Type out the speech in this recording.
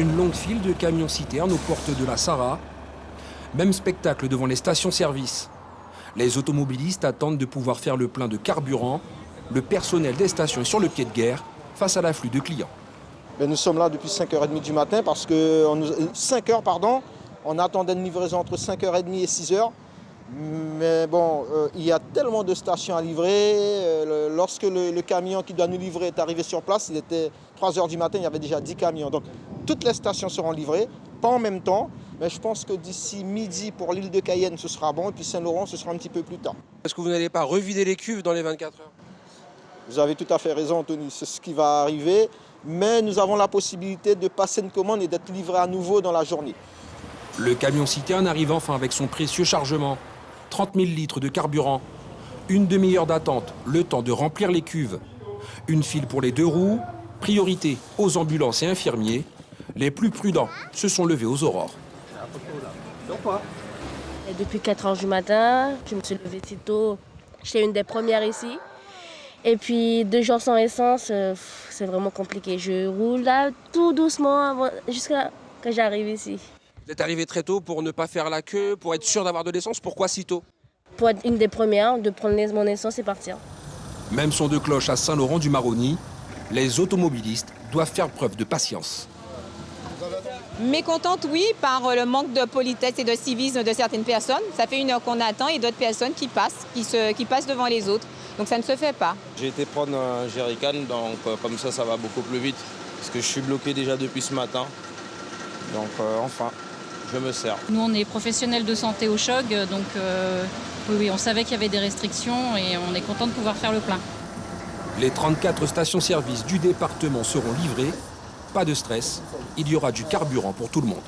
Une longue file de camions-citernes aux portes de la Sarah. Même spectacle devant les stations-service. Les automobilistes attendent de pouvoir faire le plein de carburant. Le personnel des stations est sur le pied de guerre face à l'afflux de clients. Nous sommes là depuis 5h30 du matin parce que 5h, pardon, on attendait une livraison entre 5h30 et 6h. Mais bon, il y a tellement de stations à livrer. Lorsque le camion qui doit nous livrer est arrivé sur place, il était 3h du matin, il y avait déjà 10 camions. Donc toutes les stations seront livrées, pas en même temps. Mais je pense que d'ici midi pour l'île de Cayenne, ce sera bon. Et puis Saint-Laurent, ce sera un petit peu plus tard. Est-ce que vous n'allez pas revider les cuves dans les 24 heures? Vous avez tout à fait raison, Anthony. C'est ce qui va arriver. Mais nous avons la possibilité de passer une commande et d'être livré à nouveau dans la journée. Le camion-citerne arrive enfin avec son précieux chargement. 30 000 litres de carburant. Une demi-heure d'attente, le temps de remplir les cuves. Une file pour les 2 roues. Priorité aux ambulances et infirmiers. Les plus prudents se sont levés aux aurores. Et depuis 4h du matin, je me suis levée si tôt. J'étais une des premières ici. Et puis 2 jours sans essence, c'est vraiment compliqué. Je roule là tout doucement jusqu'à que j'arrive ici. Vous êtes arrivé très tôt pour ne pas faire la queue, pour être sûr d'avoir de l'essence. Pourquoi si tôt? Pour être une des premières, de prendre mon essence et partir. Même son de cloche à Saint-Laurent-du-Maroni, les automobilistes doivent faire preuve de patience. Mécontente, oui, par le manque de politesse et de civisme de certaines personnes. Ça fait 1 heure qu'on attend et d'autres personnes qui passent devant les autres. Donc ça ne se fait pas. J'ai été prendre un jerrycan, donc comme ça va beaucoup plus vite. Parce que je suis bloqué déjà depuis ce matin. Donc enfin, je me sers. Nous, on est professionnels de santé au CHOG, donc oui, on savait qu'il y avait des restrictions et on est content de pouvoir faire le plein. Les 34 stations-service du département seront livrées. Pas de stress, il y aura du carburant pour tout le monde.